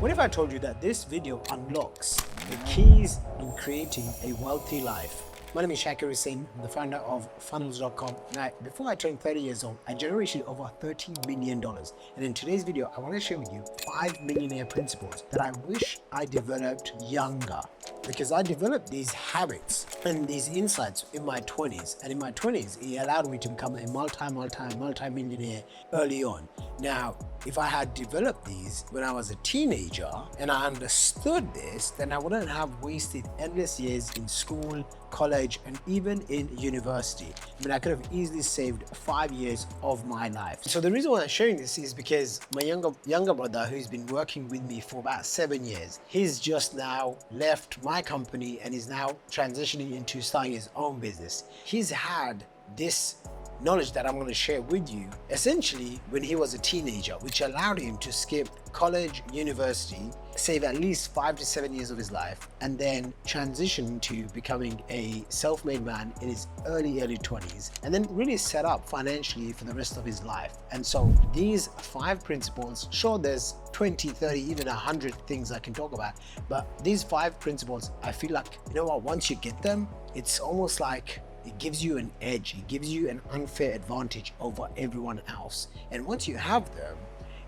What if I told you that this video unlocks the keys in creating a wealthy life? My name is Shaqir, I'm the founder of funnels.com. Now, before I turned 30 years old, I generated over $30 million. And in today's video, I want to share with you 5 millionaire principles that I wish I developed younger. Because I developed these habits and these insights in my 20s. And in my 20s, it allowed me to become a multi-millionaire early on. Now, if I had developed these when I was a teenager and I understood this, then I wouldn't have wasted endless years in school, college, and even in university. I mean, I could have easily saved 5 years of my life. So the reason why I'm sharing this is because my younger brother, who's been working with me for about 7 years, he's just now left my company and is now transitioning into starting his own business. He's had this knowledge that I'm going to share with you essentially when he was a teenager, which allowed him to skip college, university, save at least 5 to 7 years of his life, and then transition to becoming a self-made man in his early 20s, and then really set up financially for the rest of his life. And so these 5 principles, sure, there's 20, 30, even 100 things I can talk about, but these 5 principles, I feel like, you know what, once you get them, it's almost like it gives you an edge, it gives you an unfair advantage over everyone else. And once you have them,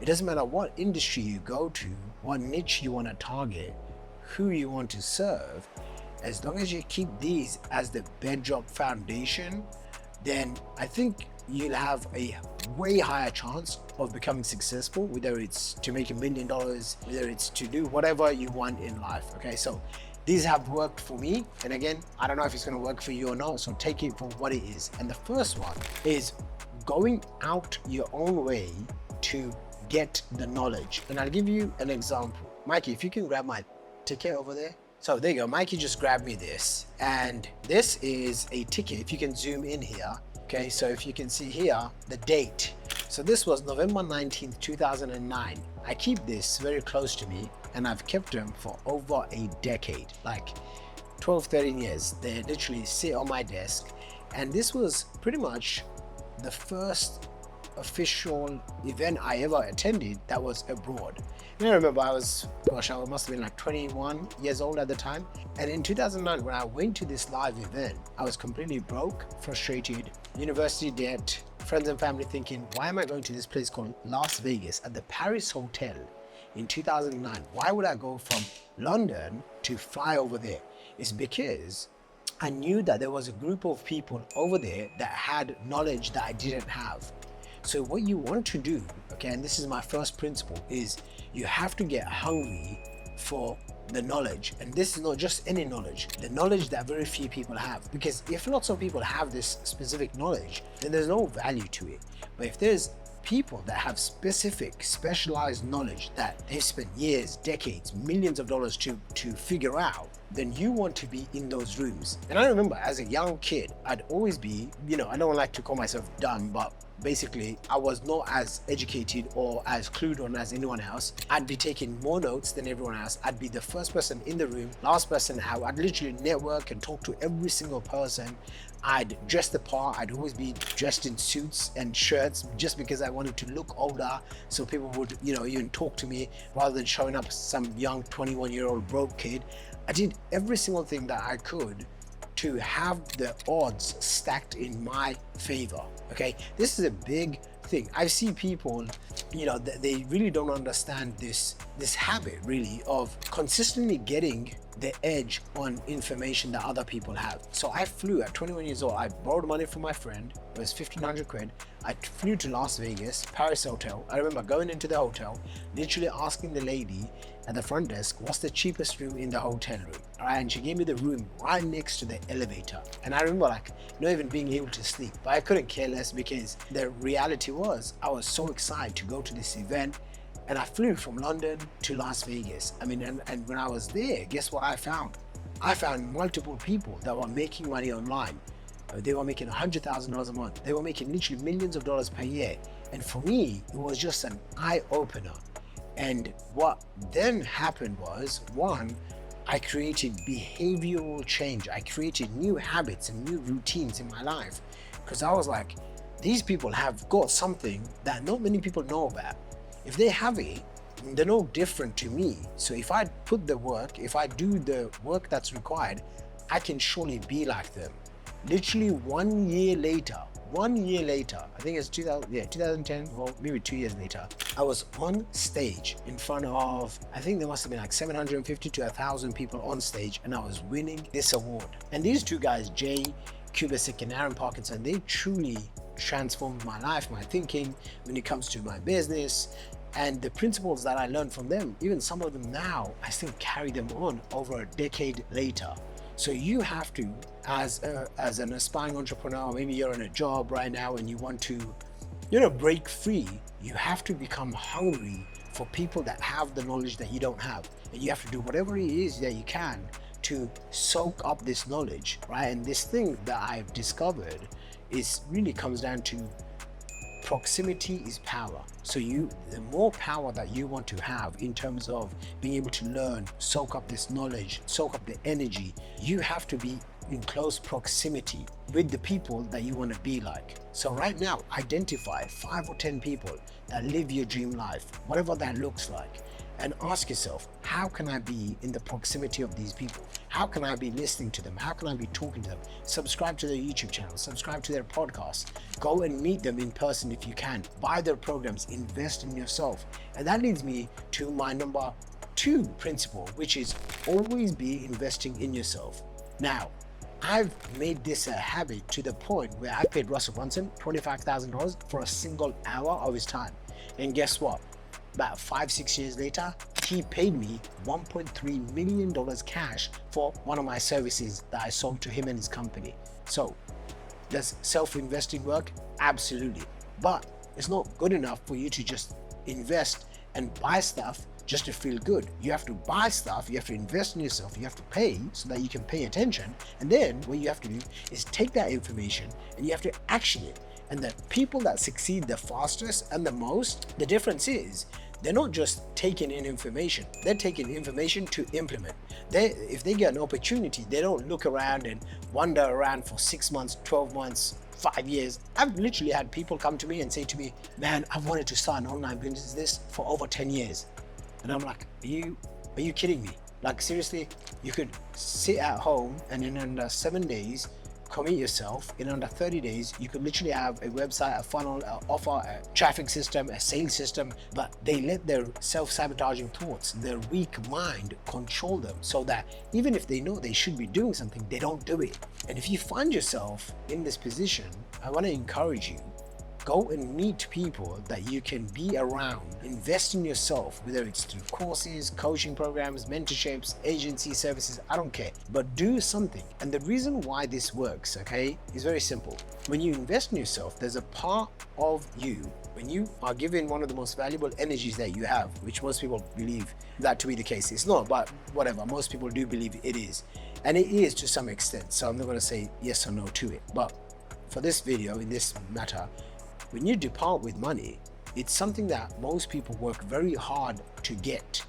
it doesn't matter what industry you go to, what niche you want to target, who you want to serve, as long as you keep these as the bedrock foundation, then I think you'll have a way higher chance of becoming successful, whether it's to make $1 million, whether it's to do whatever you want in life. Okay, so these have worked for me, and again, I don't know if it's going to work for you or not, so take it for what it is. And the first one is going out your own way to get the knowledge. And I'll give you an example. Mikey, if you can grab my ticket over there. So there you go, Mikey just grabbed me this, and this is a ticket. If you can zoom in here, okay, so if you can see here the date. So this was November 19th, 2009. I keep this very close to me, and I've kept them for over a decade, like 12, 13 years. They literally sit on my desk. And this was pretty much the first official event I ever attended that was abroad. And I remember I must have been like 21 years old at the time. And in 2009, when I went to this live event, I was completely broke, frustrated, university debt, friends and family thinking, why am I going to this place called Las Vegas at the Paris Hotel in 2009? Why would I go from London to fly over there? It's because I knew that there was a group of people over there that had knowledge that I didn't have. So what you want to do, okay, and this is my first principle, is you have to get hungry for the knowledge. And this is not just any knowledge, the knowledge that very few people have. Because if lots of people have this specific knowledge, then there's no value to it. But if there's people that have specific, specialized knowledge that they've spent years, decades, millions of dollars to figure out, then you want to be in those rooms. And I remember as a young kid, I'd always be, I don't like to call myself dumb, but basically I was not as educated or as clued on as anyone else. I'd be taking more notes than everyone else. I'd be the first person in the room, last person out. I'd literally network and talk to every single person. I'd dress the part. I'd always be dressed in suits and shirts just because I wanted to look older, so people would, even talk to me rather than showing up as some young 21-year-old broke kid. I did every single thing that I could to have the odds stacked in my favor. Okay, this is a big thing. I see people, they really don't understand this habit really of consistently getting the edge on information that other people have. So I flew at 21 years old. I borrowed money from my friend. It was 1,500 quid. I flew to Las Vegas, Paris Hotel. I remember going into the hotel, literally asking the lady at the front desk, what's the cheapest room in the hotel room? All right, and she gave me the room right next to the elevator. And I remember not even being able to sleep, but I couldn't care less because the reality was I was so excited to go to this event. And I flew from London to Las Vegas. I mean, and when I was there, guess what I found? I found multiple people that were making money online. They were making $100,000 a month. They were making literally millions of dollars per year. And for me, it was just an eye-opener. And what then happened was, one, I created behavioral change. I created new habits and new routines in my life. Because I was like, these people have got something that not many people know about. If they have it, they're no different to me. So if I put the work, if I do the work that's required, I can surely be like them. Literally 1 year later, I think it's 2010, or maybe 2 years later, I was on stage in front of, I think there must have been like 750 to 1,000 people on stage, and I was winning this award. And these two guys, Jay Kubasik and Aaron Parkinson, they truly transformed my life, my thinking when it comes to my business, and the principles that I learned from them. Even some of them now, I still carry them on over a decade later. So you have to, as an aspiring entrepreneur, maybe you're in a job right now and you want to, break free, you have to become hungry for people that have the knowledge that you don't have. And you have to do whatever it is that you can to soak up this knowledge, right? And this thing that I've discovered really comes down to proximity is power. So the more power that you want to have in terms of being able to learn, soak up this knowledge, soak up the energy, you have to be in close proximity with the people that you want to be like. So right now, identify 5 or 10 people that live your dream life, whatever that looks like, and ask yourself, how can I be in the proximity of these people? How can I be listening to them? How can I be talking to them? Subscribe to their YouTube channel, subscribe to their podcast, go and meet them in person if you can, buy their programs, invest in yourself. And that leads me to my number 2 principle, which is always be investing in yourself. Now, I've made this a habit to the point where I paid Russell Brunson $25,000 for a single hour of his time. And guess what? About 5-6 years later, he paid me $1.3 million cash for one of my services that I sold to him and his company. So does self-investing work? Absolutely. But it's not good enough for you to just invest and buy stuff just to feel good. You have to buy stuff, you have to invest in yourself, you have to pay so that you can pay attention. And then what you have to do is take that information and you have to action it. And the people that succeed the fastest and the most, the difference is they're not just taking in information, they're taking information to implement. If they get an opportunity, they don't look around and wander around for 6 months, 12 months, 5 years. I've literally had people come to me and say to me, man, I've wanted to start an online business for over 10 years. And I'm like, are you kidding me? Like seriously, you could sit at home and in under 7 days, commit yourself. In under 30 days, you could literally have a website, a funnel, an offer, a traffic system, a sales system, but they let their self-sabotaging thoughts, their weak mind control them so that even if they know they should be doing something, they don't do it. And if you find yourself in this position, I want to encourage you, go and meet people that you can be around. Invest in yourself, whether it's through courses, coaching programs, mentorships, agency services, I don't care. But do something. And the reason why this works, okay, is very simple. When you invest in yourself, there's a part of you, when you are given one of the most valuable energies that you have, which most people believe that to be the case. It's not, but whatever, most people do believe it is. And it is to some extent. So I'm not going to say yes or no to it. But for this video, in this matter, when you depart with money, it's something that most people work very hard to get.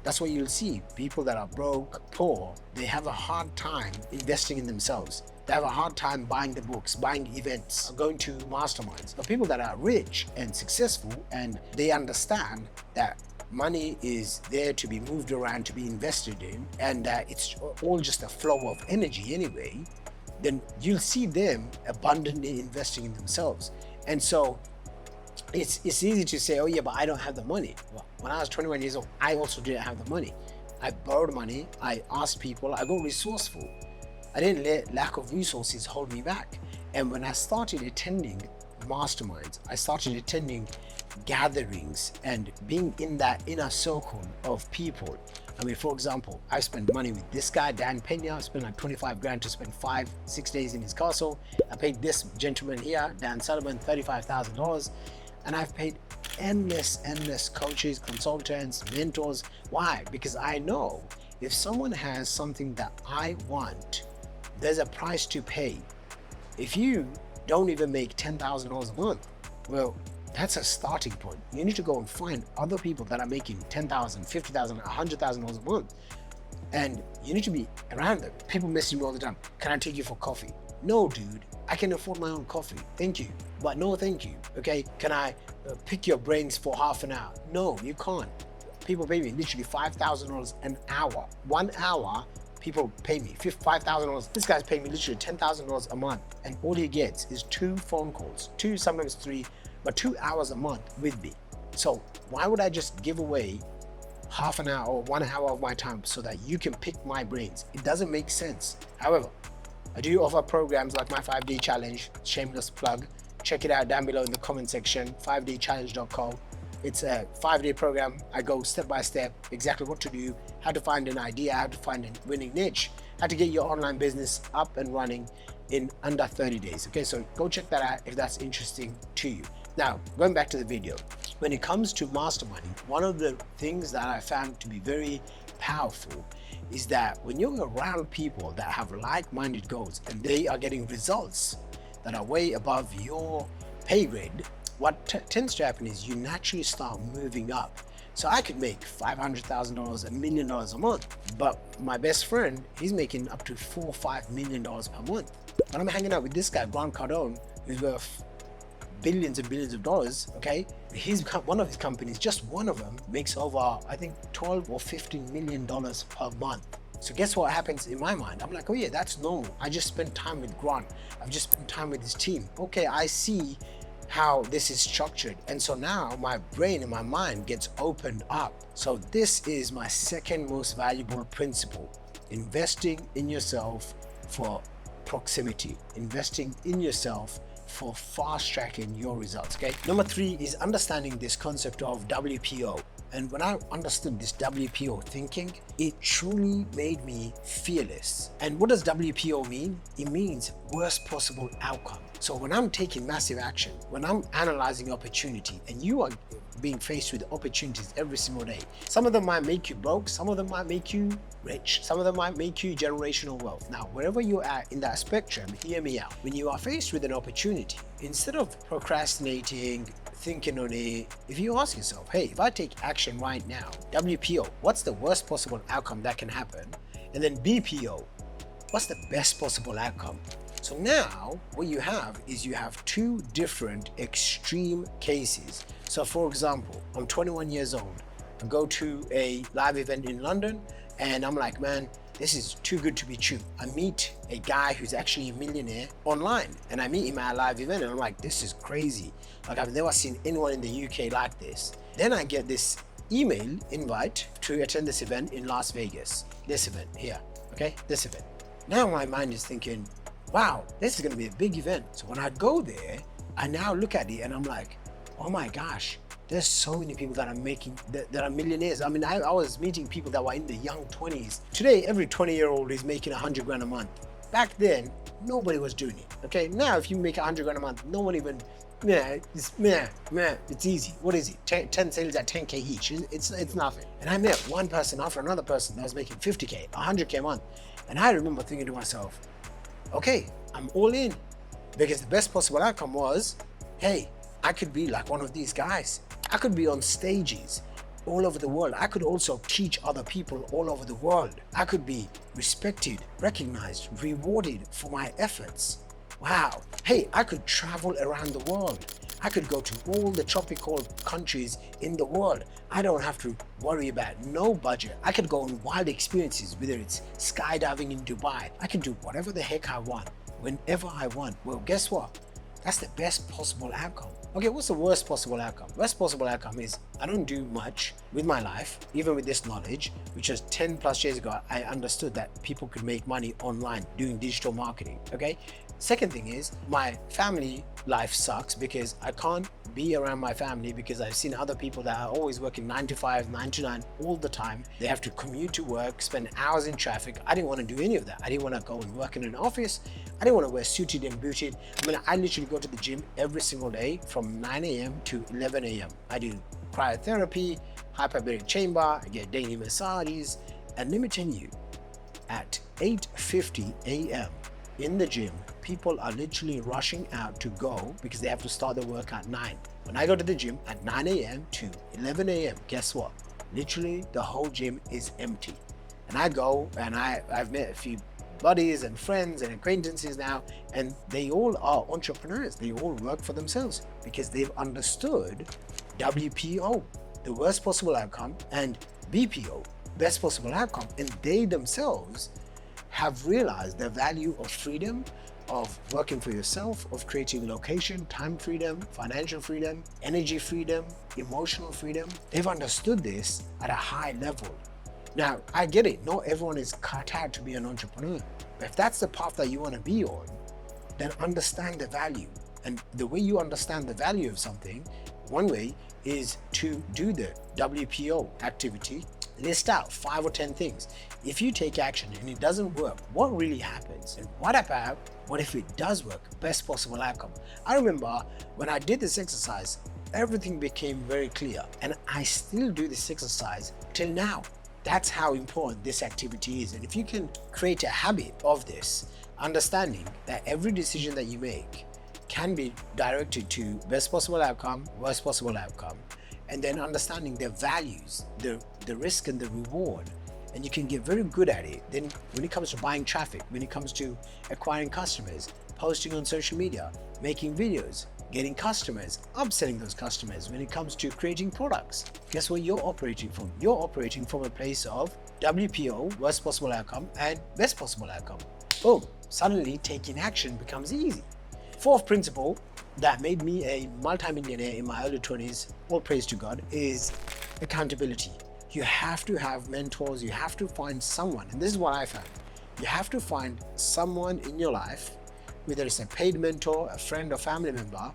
That's why you'll see people that are broke, poor, they have a hard time investing in themselves. They have a hard time buying the books, buying events, going to masterminds. But people that are rich and successful and they understand that money is there to be moved around, to be invested in, and that it's all just a flow of energy anyway, then you'll see them abundantly investing in themselves. And so it's easy to say, oh yeah, but I don't have the money. Well, when I was 21 years old, I also didn't have the money. I borrowed money, I asked people, I got resourceful. I didn't let lack of resources hold me back. And when I started attending masterminds, I started attending gatherings and being in that inner circle of people. I mean, for example, I spent money with this guy, Dan Pena. I spent like 25 grand to spend 5-6 days in his castle. I paid this gentleman here, Dan Sullivan, $35,000. And I've paid endless coaches, consultants, mentors. Why? Because I know if someone has something that I want, there's a price to pay. If you don't even make $10,000 a month, well, that's a starting point. You need to go and find other people that are making $10,000, $50,000, $100,000 a month. And you need to be around them. People message me all the time. Can I take you for coffee? No, dude, I can afford my own coffee. Thank you. But no, thank you. Okay. Can I pick your brains for half an hour? No, you can't. People pay me literally $5,000 an hour. 1 hour, people pay me $5,000. This guy's paying me literally $10,000 a month. And all he gets is 2 phone calls, 2, sometimes 3, but 2 hours a month with me. So why would I just give away half an hour or 1 hour of my time so that you can pick my brains? It doesn't make sense. However, I do offer programs like my 5-day challenge, shameless plug. Check it out down below in the comment section, 5daychallenge.com. It's a 5-day program. I go step by step, exactly what to do, how to find an idea, how to find a winning niche, how to get your online business up and running in under 30 days. Okay, so go check that out if that's interesting to you. Now, going back to the video, when it comes to masterminding, one of the things that I found to be very powerful is that when you're around people that have like-minded goals and they are getting results that are way above your pay grade, what tends to happen is you naturally start moving up. So I could make $500,000, $1 million a month, but my best friend, he's making up to $4 or $5 million per month. When I'm hanging out with this guy, Grant Cardone, who's worth billions and billions of dollars, okay? One of his companies, just one of them, makes over, I think, $12 or $15 million per month. So guess what happens in my mind? I'm like, oh yeah, that's normal. I just spent time with Grant. I've just spent time with his team. Okay, I see how this is structured. And so now my brain and my mind gets opened up. So this is my second most valuable principle: investing in yourself for proximity, investing in yourself for fast tracking your results. Okay. Number 3 is understanding this concept of WPO. And when I understood this WPO thinking, it truly made me fearless. And what does WPO mean? It means worst possible outcome. So when I'm taking massive action, when I'm analyzing opportunity, and you are being faced with opportunities every single day, some of them might make you broke, some of them might make you rich, some of them might make you generational wealth. Now, wherever you are in that spectrum, hear me out. When you are faced with an opportunity, instead of procrastinating, thinking on it, if you ask yourself, hey, if I take action right now, WPO, what's the worst possible outcome that can happen? And then BPO, what's the best possible outcome? So now what you have is you have 2 different extreme cases. So for example, I'm 21 years old. I go to a live event in London and I'm like, man, this is too good to be true. I meet a guy who's actually a millionaire online, and I meet him at a live event and I'm like, this is crazy. Like, I've never seen anyone in the UK like this. Then I get this email invite to attend this event in Las Vegas. This event here, okay? This event. Now my mind is thinking, wow, this is gonna be a big event. So when I go there, I now look at it and I'm like, oh my gosh, there's so many people that are making, that are millionaires. I mean, I was meeting people that were in the young 20s. Today, every 20-year-old is making 100 grand a month. Back then, nobody was doing it, okay? Now, if you make 100 grand a month, no one even, it's easy. What is it? 10 sales at 10K each. It's nothing. And I met one person after another person that was making 50K, 100K a month. And I remember thinking to myself, okay, I'm all in. Because the best possible outcome was, hey, I could be like one of these guys. I could be on stages all over the world. I could also teach other people all over the world. I could be respected, recognized, rewarded for my efforts. Wow. Hey, I could travel around the world. I could go to all the tropical countries in the world. I don't have to worry about no budget. I could go on wild experiences, whether it's skydiving in Dubai. I can do whatever the heck I want, whenever I want. Well, guess what? That's the best possible outcome. Okay, what's the worst possible outcome? Worst possible outcome is I don't do much with my life, even with this knowledge, which was 10 plus years ago. I understood that people could make money online doing digital marketing, okay? Second thing is my family life sucks because I can't be around my family because I've seen other people that are always working 9 to 5, 9 to 9 all the time. They have to commute to work, spend hours in traffic. I didn't want to do any of that. I didn't want to go and work in an office. I didn't want to wear suited and booted. I mean, I literally go to the gym every single day from 9 a.m. to 11 a.m. I do cryotherapy, hyperbaric chamber, I get daily massages. And let me tell you, at 8:50 a.m. in the gym, people are literally rushing out to go because they have to start their work at 9. When I go to the gym at 9 a.m. to 11 a.m., guess what? Literally the whole gym is empty. And I go and I've met a few buddies and friends and acquaintances now, and they all are entrepreneurs. They all work for themselves because they've understood WPO. the worst possible outcome, and BPO, best possible outcome. And they themselves have realized the value of freedom, of working for yourself, of creating location, time freedom, financial freedom, energy freedom, emotional freedom. They've understood this at a high level. Now, I get it. Not everyone is cut out to be an entrepreneur. But if that's the path that you want to be on, then understand the value. And the way you understand the value of something, one way is to do the WPO activity. List out 5 or 10 things. If you take action and it doesn't work, what really happens? And what if it does work? Best possible outcome. I remember when I did this exercise, everything became very clear. And I still do this exercise till now. That's how important this activity is. And if you can create a habit of this, understanding that every decision that you make can be directed to best possible outcome, worst possible outcome, and then understanding their values, the risk and the reward, and you can get very good at it. Then when it comes to buying traffic, when it comes to acquiring customers, posting on social media, making videos, getting customers, upselling those customers, when it comes to creating products, guess what you're operating from? You're operating from a place of WPO, worst possible outcome, and best possible outcome. Boom, suddenly taking action becomes easy. Fourth principle that made me a multi-millionaire in my early 20s, all praise to God, is accountability. You have to have mentors, you have to find someone, and this is what I found. You have to find someone in your life, whether it's a paid mentor, a friend or family member,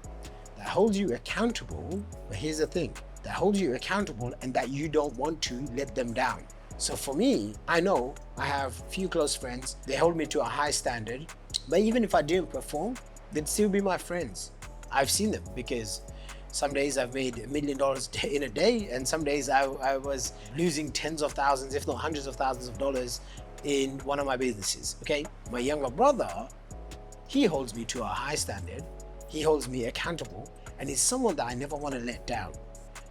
that holds you accountable. But here's the thing, that holds you accountable and that you don't want to let them down. So for me, I know I have few close friends, they hold me to a high standard, but even if I didn't perform, they'd still be my friends. I've seen them because some days I've made $1 million in a day, and some days I was losing tens of thousands, if not hundreds of thousands of dollars in one of my businesses. Okay, my younger brother, he holds me to a high standard, he holds me accountable, and he's someone that I never want to let down.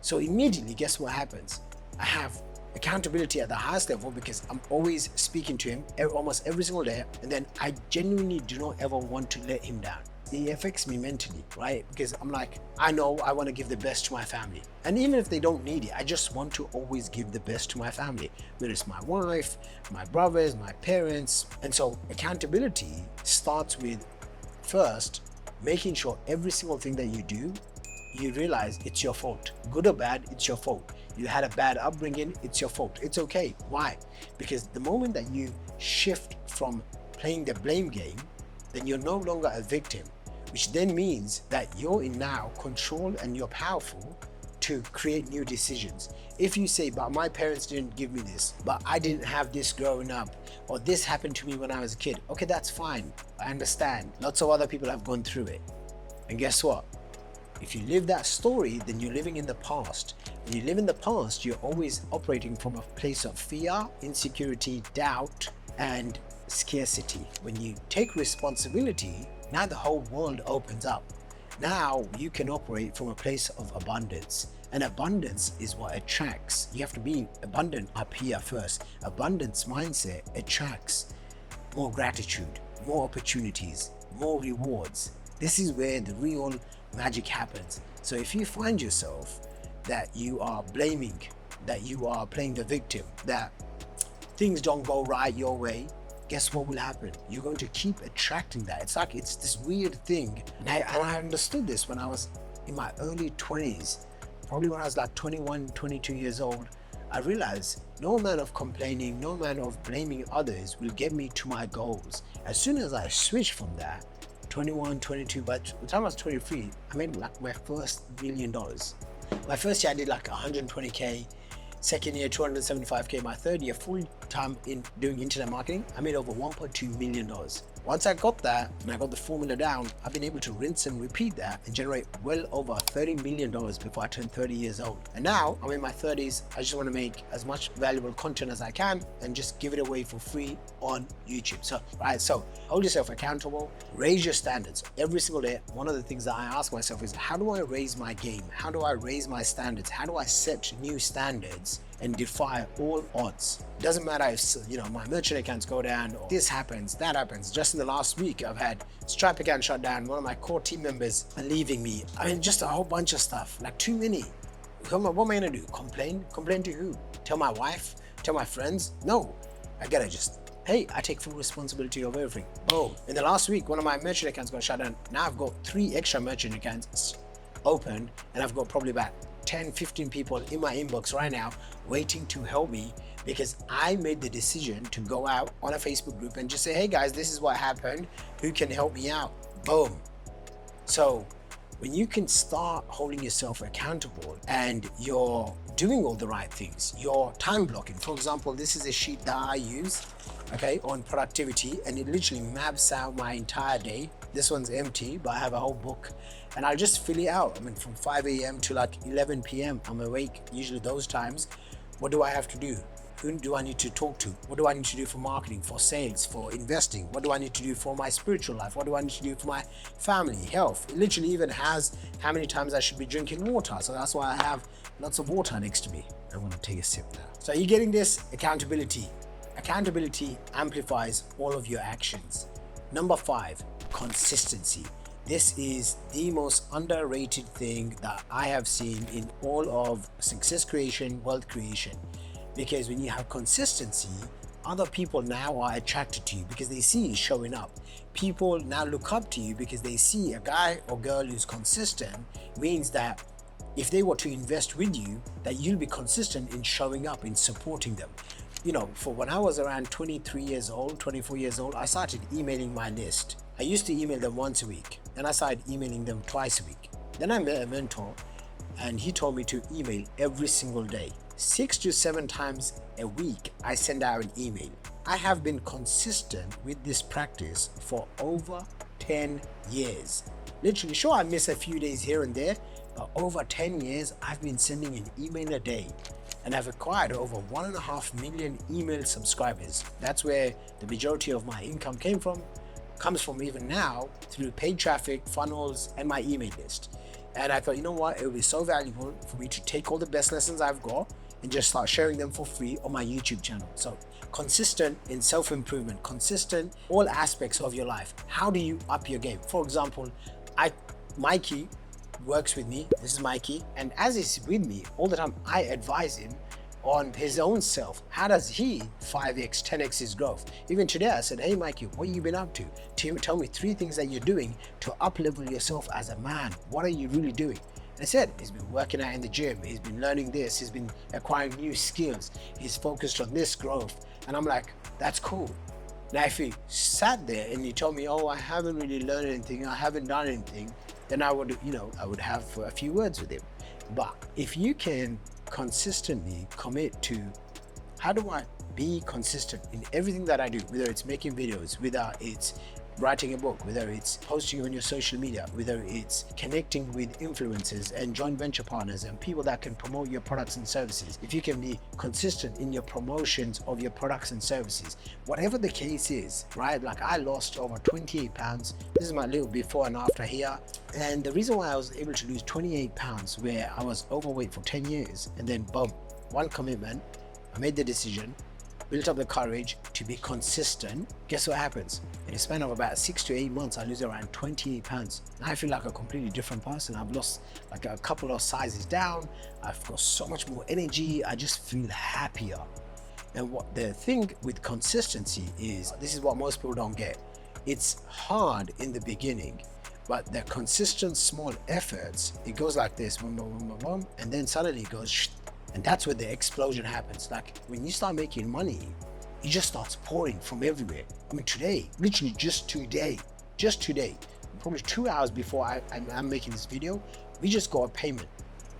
So immediately, guess what happens? I have accountability at the highest level because I'm always speaking to him almost every single day, and then I genuinely do not ever want to let him down. It affects me mentally, right? Because I'm like, I know I want to give the best to my family. And even if they don't need it, I just want to always give the best to my family, whether it's my wife, my brothers, my parents. And so accountability starts with first making sure every single thing that you do, you realize it's your fault. Good or bad, it's your fault. You had a bad upbringing, it's your fault. It's okay. Why? Because the moment that you shift from playing the blame game, then you're no longer a victim, which then means that you're in now control and you're powerful to create new decisions. If you say, but my parents didn't give me this, but I didn't have this growing up, or this happened to me when I was a kid, okay, that's fine. I understand. Lots of other people have gone through it. And guess what? If you live that story, then you're living in the past. When you live in the past, you're always operating from a place of fear, insecurity, doubt, and scarcity. When you take responsibility, now the whole world opens up. Now you can operate from a place of abundance. And abundance is what attracts. You have to be abundant up here first. Abundance mindset attracts more gratitude, more opportunities, more rewards. This is where the real magic happens. So if you find yourself that you are blaming, that you are playing the victim, that things don't go right your way, guess what will happen? You're going to keep attracting that. It's this weird thing. And I understood this when I was in my early 20s, probably when I was like 21, 22 years old. I realized no amount of complaining, no amount of blaming others will get me to my goals. As soon as I switched from that, 21, 22, by the time I was 23, I made like my first $1 million. My first year I did like 120K. Second year, 275K. My third year, full time in doing internet marketing, I made over $1.2 million. Once I got that and I got the formula down, I've been able to rinse and repeat that and generate well over $30 million before I turned 30 years old. And now I'm in my 30s. I just want to make as much valuable content as I can and just give it away for free on YouTube. So hold yourself accountable, raise your standards every single day. One of the things that I ask myself is, how do I raise my game? How do I raise my standards? How do I set new standards and defy all odds? It doesn't matter if my merchant accounts go down or this happens, that happens. Just in the last week, I've had Stripe account shut down. One of my core team members are leaving me. I mean, just a whole bunch of stuff, like too many. What am I gonna do? Complain? Complain to who? Tell my wife? Tell my friends? No. I gotta just, hey, I take full responsibility of everything. Boom. In the last week, one of my merchant accounts got shut down. Now I've got 3 extra merchant accounts open, and I've got probably about 10, 15 people in my inbox right now waiting to help me, because I made the decision to go out on a Facebook group and just say, hey guys, this is what happened. Who can help me out? Boom. So when you can start holding yourself accountable and you're doing all the right things, you're time blocking. For example, this is a sheet that I use, okay, on productivity, and it literally maps out my entire day. This one's empty, but I have a whole book, and I just fill it out. I mean, from 5 a.m. to like 11 p.m. I'm awake usually those times. What do I have to do? Who do I need to talk to? What do I need to do for marketing, for sales, for investing? What do I need to do for my spiritual life? What do I need to do for my family, health? It literally even has how many times I should be drinking water. So that's why I have lots of water next to me. I want to take a sip now. So you're getting this? Accountability. Accountability amplifies all of your actions. Number 5, consistency. This is the most underrated thing that I have seen in all of success creation, wealth creation. Because when you have consistency, other people now are attracted to you because they see you showing up. People now look up to you because they see a guy or girl who's consistent. Means that if they were to invest with you, that you'll be consistent in showing up, in supporting them. You know, for when I was around 23 years old, 24 years old, I started emailing my list. I used to email them once a week, then I started emailing them twice a week. Then I met a mentor, and he told me to email every single day. 6 to 7 times a week, I send out an email. I have been consistent with this practice for over 10 years. Literally, sure, I miss a few days here and there, but over 10 years, I've been sending an email a day. And I've acquired over 1.5 million email subscribers. That's where the majority of my income comes from even now, through paid traffic, funnels, and my email list. And I thought, you know what, it would be so valuable for me to take all the best lessons I've got and just start sharing them for free on my YouTube channel. So consistent in self-improvement, consistent all aspects of your life. How do you up your game? For example, Mikey works with me. This is Mikey, and as he's with me all the time, I advise him on his own self. How does he 5x, 10x his growth? Even today, I said, hey Mikey, what have you been up to? Tell me 3 things that you're doing to up-level yourself as a man. What are you really doing? And I said, he's been working out in the gym, he's been learning this, he's been acquiring new skills, he's focused on this growth. And I'm like, that's cool. Now, if he sat there and he told me, oh, I haven't really learned anything, I haven't done anything, then I would have a few words with him. But if you can consistently commit to, how do I be consistent in everything that I do, whether it's making videos, whether it's writing a book, whether it's posting on your social media, whether it's connecting with influencers and joint venture partners and people that can promote your products and services. If you can be consistent in your promotions of your products and services, whatever the case is, right? Like I lost over 28 pounds. This is my little before and after here. And the reason why I was able to lose 28 pounds where I was overweight for 10 years, and then boom, one commitment, I made the decision, built up the courage to be consistent. Guess what happens? In a span of about 6 to 8 months, I lose around 28 pounds. Now I feel like a completely different person. I've lost like a couple of sizes down. I've got so much more energy. I just feel happier. And what the thing with consistency is, this is what most people don't get. It's hard in the beginning, but the consistent small efforts, it goes like this, boom, boom, boom, boom, boom, and then suddenly it goes, and that's where the explosion happens. Like when you start making money, it just starts pouring from everywhere. I mean, today, literally just today, probably 2 hours before I'm making this video, we just got a payment.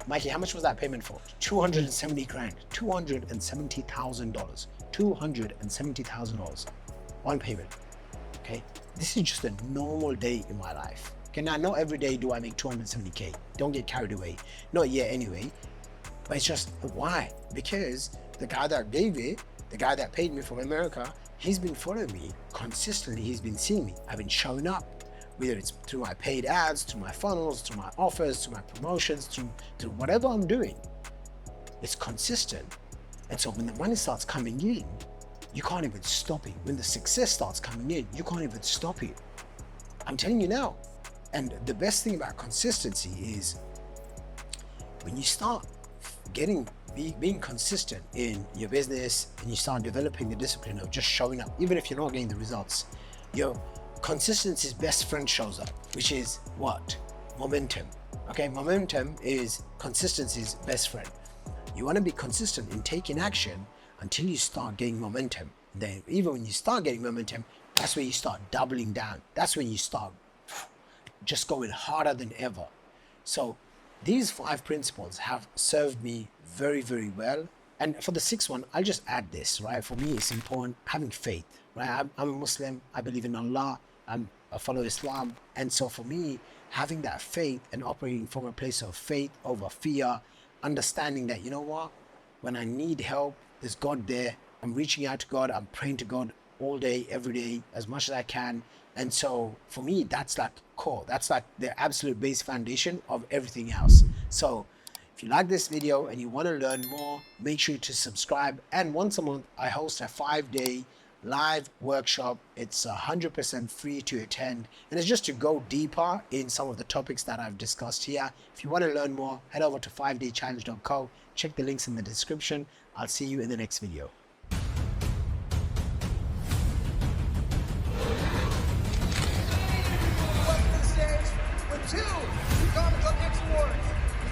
Mikey, how much was that payment for? 270 grand, $270,000, $270,000, one payment. Okay, this is just a normal day in my life. Okay, now not every day do I make 270K. Don't get carried away. Not yet anyway. But it's just, why? Because the guy that gave it, the guy that paid me from America, he's been following me consistently. He's been seeing me. I've been showing up, whether it's through my paid ads, through my funnels, through my offers, through my promotions, through whatever I'm doing. It's consistent. And so when the money starts coming in, you can't even stop it. When the success starts coming in, you can't even stop it. I'm telling you now. And the best thing about consistency is when you start being consistent in your business, and you start developing the discipline of just showing up, even if you're not getting the results, your consistency's best friend shows up, which is what? Momentum. Okay, momentum is consistency's best friend. You want to be consistent in taking action until you start getting momentum. Then even when you start getting momentum, that's when you start doubling down. That's when you start just going harder than ever. So these 5 principles have served me very, very well. And for the 6th one, I'll just add this, right? For me, it's important having faith, right? I'm a Muslim. I believe in Allah. I follow Islam. And so for me, having that faith and operating from a place of faith over fear, understanding that, you know what, when I need help, there's God there. I'm reaching out to God. I'm praying to God all day, every day, as much as I can. And so for me, that's like core. That's like the absolute base foundation of everything else. So if you like this video and you want to learn more, make sure to subscribe. And once a month, I host a 5-day live workshop. It's 100% free to attend. And it's just to go deeper in some of the topics that I've discussed here. If you want to learn more, head over to 5daychallenge.co. Check the links in the description. I'll see you in the next video.